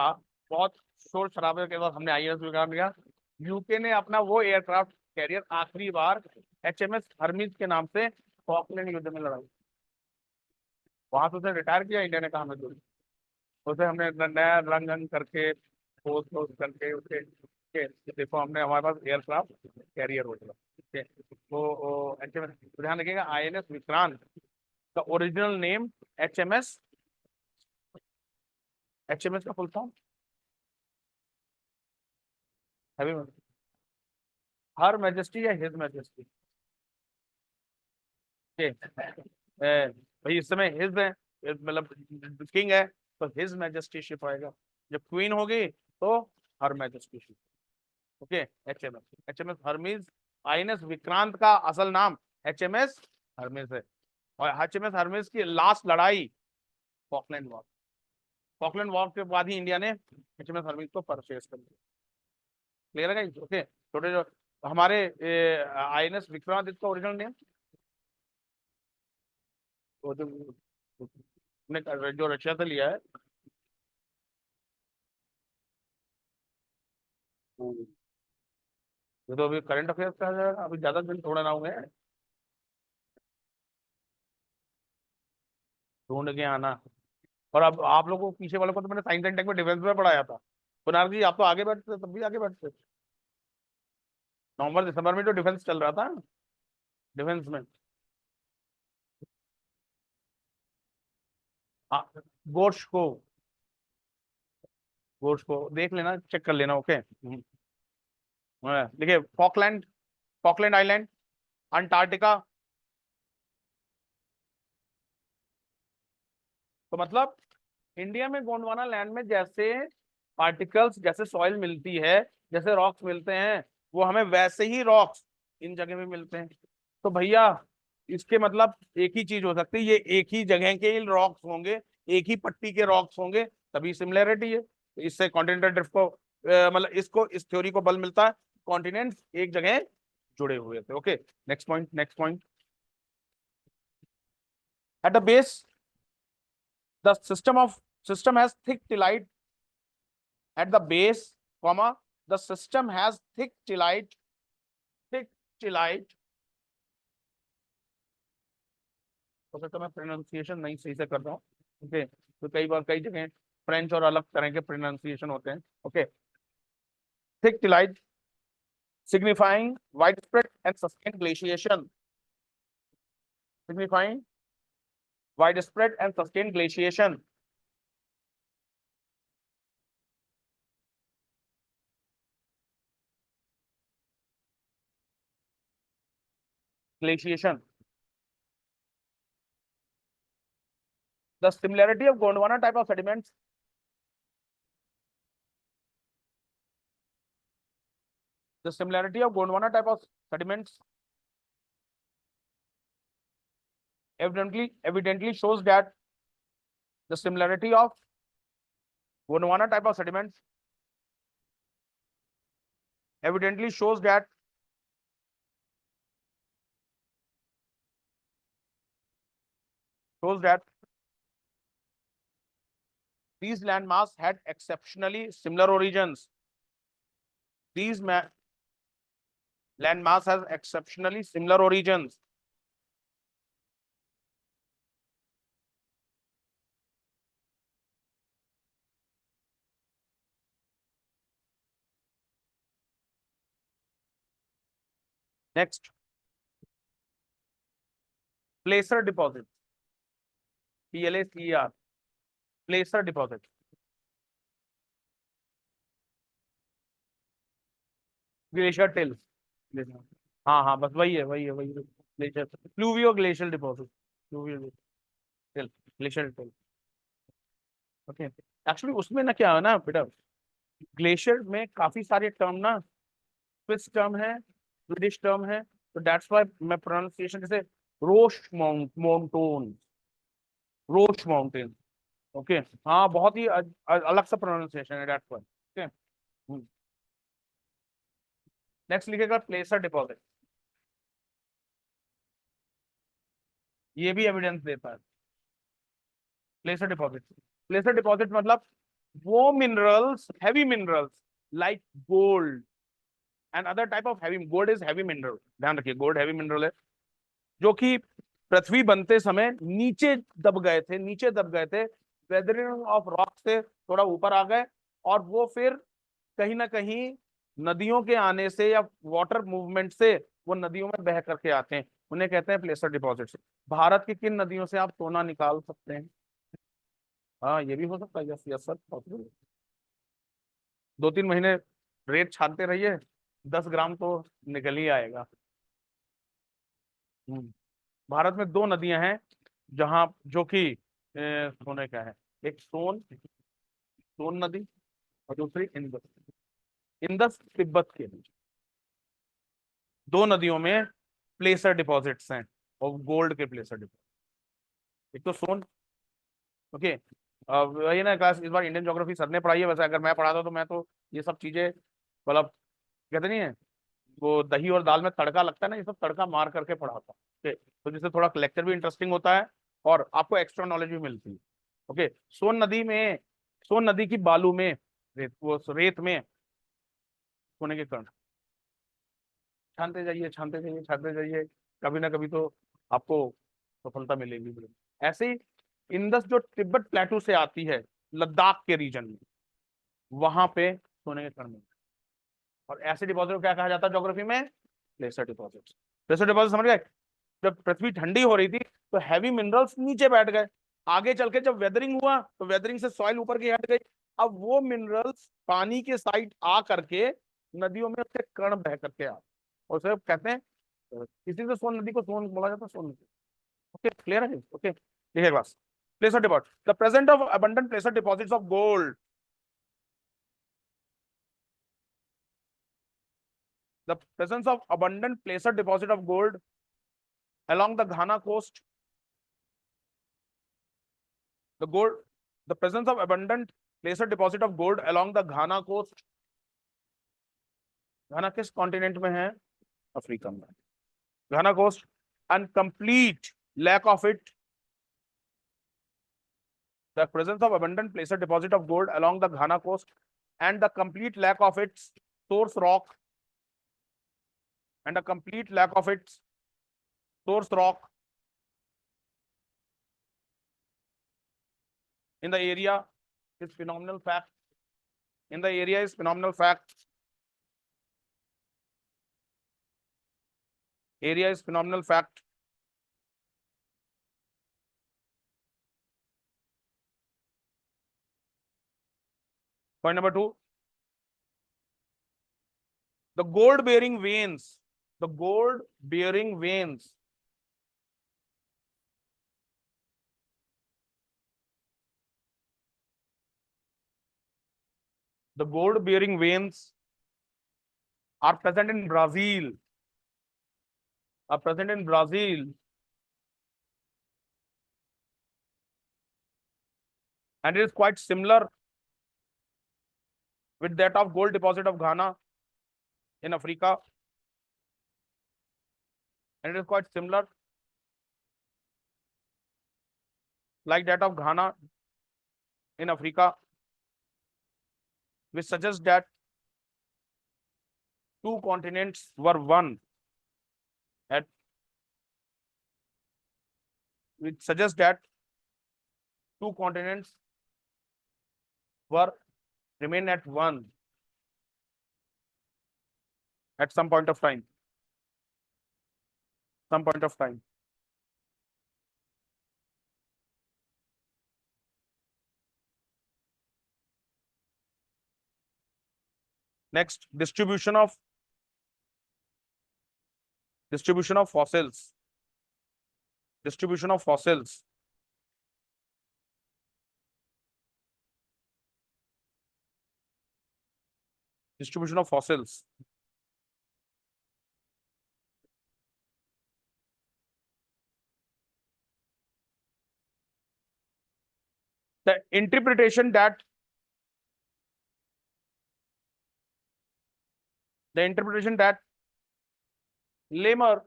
बहुत शोर शराबे के बाद हमने INS विक्रांत लिया। यूके ने अपना वो एयरक्राफ्ट कैरियर आखिरी बार HMS हर्मिस के नाम से फॉकलैंड युद्ध में लड़ा, वहां से उसे रिटायर किया इंडिया ने, कहा हमें दूर। उसे हमने नया रंग रंग करके पोस्ट पोस्ट करके उसे देखो, हमने हमारे पास एयरक्राफ्ट कैरियर हो गया। ठीक है, तो HMS, ध्यान रखिएगा, INS विक्रांत का ओरिजिनल नेम HMS, HMS का फुल फॉर्म हैवी, हर मैजेस्टी या हिज मैजेस्टी। भाई इस समय हिज है, मतलब किंग है, तो हिज मैजेस्टी शिप आएगा। जब क्वीन होगी तो हर majesty ship. Okay, HMS Hermès. INS Vikrant का असल नाम HMS हर्मिस है, और HMS हर्मिस की लास्ट लड़ाई फॉकलैंड वॉर। फॉकलैंड वॉर के बाद ही इंडिया ने HMS हर्मिस को परचेज कर लिया। क्लियर है? ओके, छोटे जो हमारे INS विक्रांत, इसका ओरिजिनल नेम, वो जो रशिया से लिया है, ये तो अभी करंट अफेयर्स का है, अभी ज्यादा दिन थोड़ा ना हुए हैं, ढूंढ के आना। और अब आप लोगों को, पीछे वालों को तो मैंने साइंस एंड टेक में डिफेंस में पढ़ाया था। कुनाल जी आप तो आगे बैठते तब भी आगे बैठते। नवंबर दिसंबर में जो डिफेंस चल रहा था, डिफेंस में गोश को, गोश को देख लेना, चेक कर लेना। ओके, देखिए, फॉकलैंड, फॉकलैंड आइलैंड, अंटार्कटिका। तो मतलब इंडिया में गोंडवाना लैंड में जैसे पार्टिकल्स, जैसे सॉइल मिलती है, जैसे रॉक्स मिलते हैं, वो हमें वैसे ही रॉक्स इन जगह में मिलते हैं। तो भैया इसके मतलब एक ही चीज हो सकती है, ये एक ही जगह के रॉक्स होंगे, एक ही पट्टी के रॉक्स होंगे, तभी सिमिलैरिटी है। तो इससे कॉन्टिनेंटल ड्रिफ्ट को मतलब इसको इस थ्योरी को बल मिलता है, कॉन्टिनेंट्स एक जगह जुड़े हुए थे। Okay, next point, next point. At the base the system has thick tillite at the base, comma, the system has thick tillite। हो सकता है मैं प्रोनाउंसिएशन नहीं सही से कर रहा हूँ, ओके, तो कई बार कई जगह फ्रेंच और अलग तरह के प्रोनाउंसिएशन होते हैं। Okay, thick tillite signifying widespread and sustained glaciation, signifying widespread and sustained glaciation। glaciation, the similarity of Gondwana type of sediments, the similarity of Gondwana type of sediments evidently shows that the similarity of Gondwana type of sediments evidently shows that these landmass had exceptionally similar origins. These landmass has exceptionally similar origins. Next, placer deposit, PLACER, placer deposit। Glacier till, हाँ हाँ बस वही है, वही है, वही है। Glacier fluvio glacial deposit, fluvio till, glacier till. Okay, actually उसमें ना क्या है ना बेटा, ग्लेशियर में काफी सारे टर्म ना स्विस टर्म है, स्वीडिश टर्म है, तो दैट्स व्हाई मैं प्रोनाउंसिएशन जैसे रोश माउंटोन, रोश माउंटेन। ओके, हाँ बहुत ही अलग सा प्रोनाउंसिएशन है, दैट्स व्हाई। ओके, नेक्स्ट लिखेगा प्लेसर डिपॉजिट, ये भी एविडेंस देता है। प्लेसर डिपॉजिट, प्लेसर डिपॉजिट मतलब वो minerals, heavy minerals like gold and other type of heavy, gold is heavy mineral, ध्यान रखिए गोल्ड हैवी मिनरल है, जो कि पृथ्वी बनते समय नीचे दब गए थे, नीचे दब गए थे, वेदरिंग ऑफ रॉक से थोड़ा ऊपर आ गए, और वो फिर कहीं ना कहीं नदियों के आने से या वाटर मूवमेंट से वो नदियों में बह करके आते हैं, उन्हें कहते हैं प्लेसर डिपॉजिट्स। भारत की किन नदियों से आप सोना निकाल सकते हैं? हाँ ये भी हो सकता है, यस यस सर पॉसिबल। 2-3 महीने रेत छानते रहिए, 10 ग्राम तो निकल ही आएगा। भारत में 2 नदियां हैं जहां जो कि सोने का है, एक सोन नदी और दूसरी इंदस। इंदस तिब्बत के बीच 2 नदियों में प्लेसर डिपॉजिट्स हैं, और गोल्ड के प्लेसर डिपॉजिट, एक तो सोन। ओके, वही ना क्लास इस बार इंडियन ज्योग्राफी सर ने पढ़ाई है, वैसे अगर मैं पढ़ाता तो मैं तो ये सब चीजें मतलब कहते नहीं है वो दही और दाल में तड़का लगता है ना, ये सब तड़का मार करके पढ़ाता। ओके, तो जिससे थोड़ा लेक्चर भी इंटरेस्टिंग होता है और आपको एक्स्ट्रा नॉलेज भी मिलती है। ओके, सोन नदी की बालू में रेत में सोने के कण, छानते जाइए छानते जाइए छानते जाइए, कभी ना कभी तो आपको सफलता मिलेगी। ऐसे ही इंदस जो तिब्बत प्लेटू से आती है लद्दाख के रीजन में, वहां पे सोने के कण मिलते हैं। और ऐसे डिपॉजिट को क्या कहा जाता है ज्योग्राफी में? प्लेसर डिपॉजिट। प्लेसर डिपॉजिट समझ गए? जब पृथ्वी ठंडी हो रही थी तो हैवी मिनरल्स नीचे बैठ गए, आगे चल के जब वेदरिंग हुआ तो वेदरिंग से सॉइल ऊपर की हट गई, अब वो मिनरल्स पानी के साइड आ करके नदियों में उसके कण बह करके आ, और उसे कहते हैं, इसी से सोन नदी को सोन बोला जाता है, सोन नदी। ओके, क्लियर है? ओके, देखिए class, प्लेसर deposit, the present of abundant प्लेसर deposits of gold, The presence of abundant placer deposit of gold along the Ghana coast. The presence of abundant placer deposit of gold along the Ghana coast. घाना किस continent में है? Africa में. Ghana coast, and complete lack of it. The presence of abundant placer deposit of gold along the Ghana coast and the complete lack of its source rock in the area is phenomenal fact. Area is phenomenal fact. Point number 2. The gold bearing veins. The gold bearing veins are present in Brazil. And it is quite similar with that of gold deposit of Ghana in Africa. And it is quite similar like that of Ghana in Africa, which suggests that two continents were one. Which suggests that two continents remain at one at some point of time. Next, distribution of fossils. The interpretation that lemur,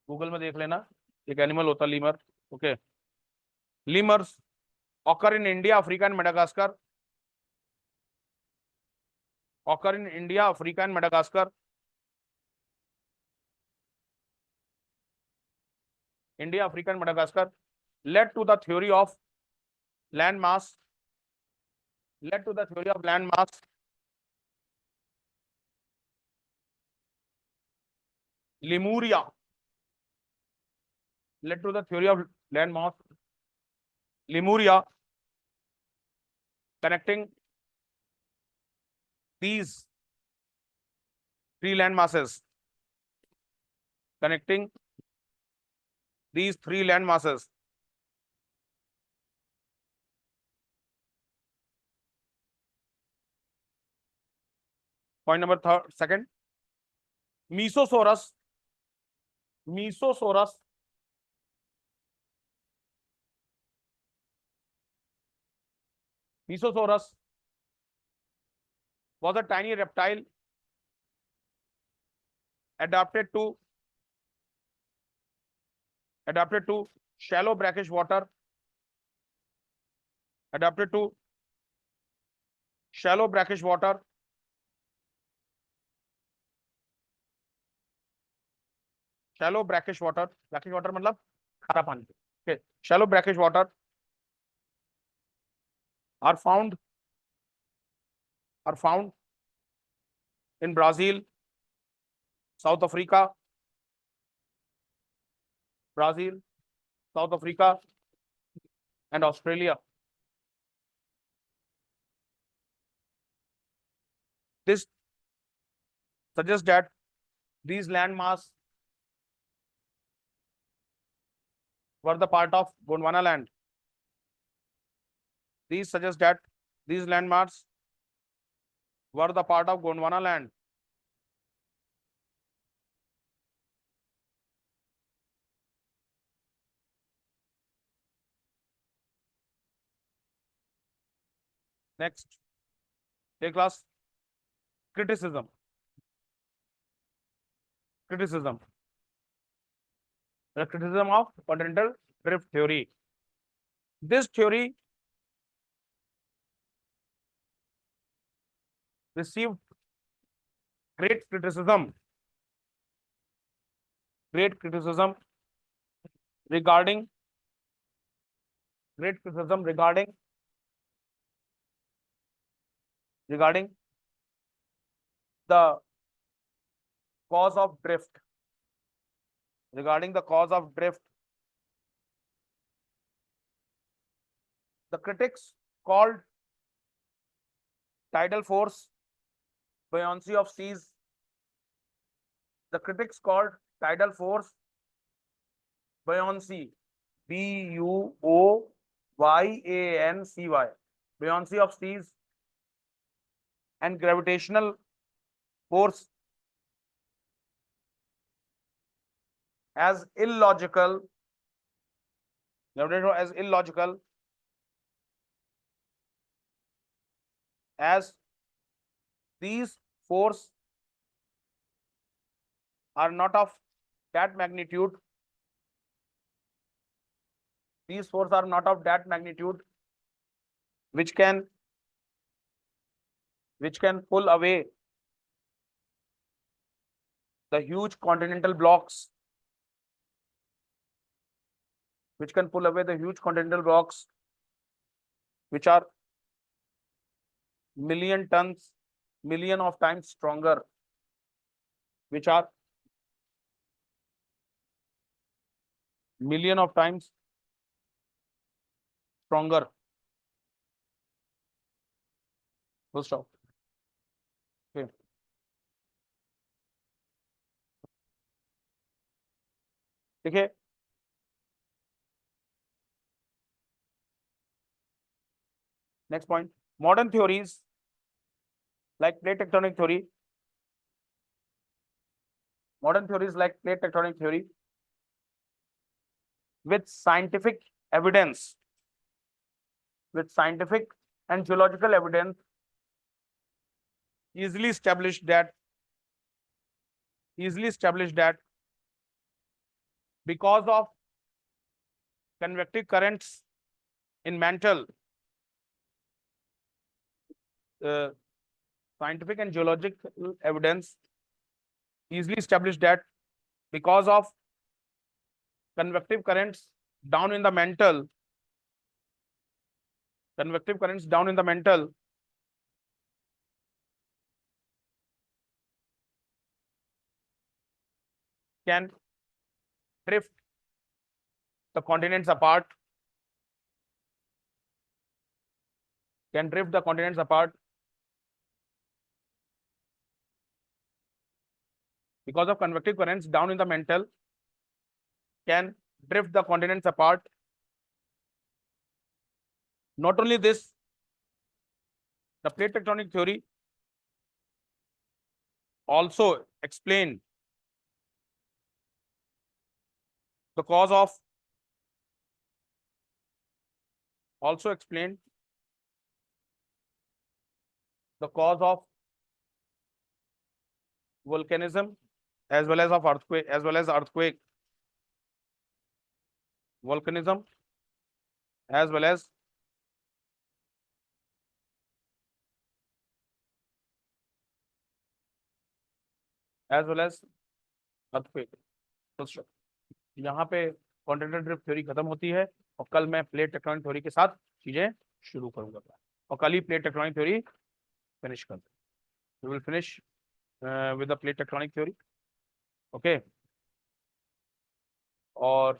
Google में देख लेना, एक animal होता lemur. Okay, lemurs occur in India, Africa and Madagascar. Led to the theory of land mass. Lemuria led to the theory of land mass. Lemuria, connecting these three land masses. Point number second. Mesosaurus was a tiny reptile adapted to shallow brackish water. Brackish water मतलब खारा पानी. Okay, shallow brackish water are found in Brazil, South Africa, and Australia. This suggests that these landmass were the part of Gondwana land. These suggest that these landmarks were the part of Gondwana land. Next, take class. Criticism. Criticism. The criticism of continental drift theory. This theory received great criticism regarding regarding the cause of drift. Regarding the cause of drift, the critics called tidal force, buoyancy of seas. The critics called tidal force, buoyancy, B-U-O-Y-A-N-C-Y, buoyancy of seas, and gravitational force as illogical, as these forces are not of that magnitude. These forces are not of that magnitude which can pull away the huge continental blocks, which are million of times stronger, which are million of times stronger. Full stop. Okay. Okay. Next point. Modern theories like plate tectonic theory. With scientific evidence, and geological evidence, easily established that because of convective currents in mantle, scientific and geological evidence easily established that because of convective currents down in the mantle, can drift the continents apart, because of convective currents down in the mantle can drift the continents apart. Not only this, the plate tectonic theory also explained the cause of volcanism as well as earthquake, volcanism as well as earthquake. तो यहाँ पे continental drift theory खत्म होती है और कल मैं plate tectonic theory के साथ चीजें शुरू करूंगा और कल ही प्लेट टेक्टोनिक थ्योरी फिनिश कर दूंगा. We will finish with the plate tectonic theory. Okay और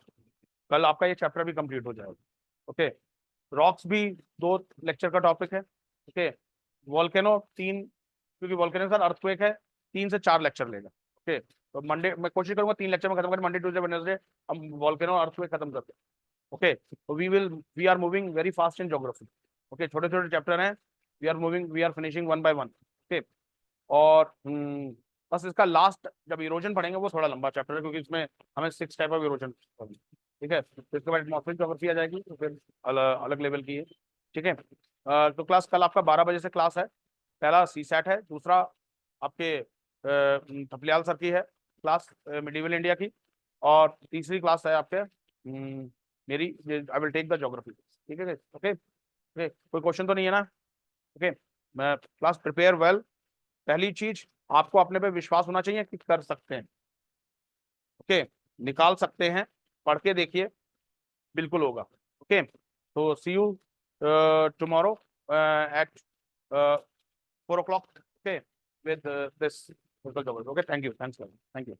कल आपका ये चैप्टर भी कंप्लीट हो जाएगा. ओके रॉक्स भी 2 लेक्चर का टॉपिक है. ओके वोल्केनो 3, क्योंकि वोल्केनो सर अर्थक्वेक है 3 से 4 लेक्चर लेगा. ओके तो मंडे मैं कोशिश करूंगा 3 लेक्चर में खत्म करें. मंडे ट्यूसडे वेडनेसडे हम वोल्केनो अर्थक्वेक खत्म करते हैं. ओके तो we are moving very fast in geography. Okay छोटे छोटे चैप्टर हैं. We are finishing 1 by 1. Okay. और बस इसका लास्ट जब इरोजन पढ़ेंगे वो थोड़ा लंबा चैप्टर है, क्योंकि इसमें हमें 6 टाइप ऑफ इरोजन, ठीक है। तो इसके बाद एटमॉस्फेरिक ज्योग्राफी आ जाएगी, तो फिर अलग लेवल की है, ठीक है। तो क्लास कल आपका 12 बजे से क्लास है। पहला सी सेट है, दूसरा आपके थपलियाल सर की है क्लास मिडिवल इंडिया की, और तीसरी क्लास है आपके मेरी, I will take the geography, ठीक है। ओके ओके, कोई क्वेश्चन तो नहीं है ना? ओके, मैं क्लास प्रिपेयर वेल। पहली चीज, आपको अपने पे विश्वास होना चाहिए कि कर सकते हैं, ओके, निकाल सकते हैं, पढ़ के देखिए, बिल्कुल होगा। ओके, तो see you tomorrow at 4 o'clock, okay, with this. Okay, thank you, thanks, thank you.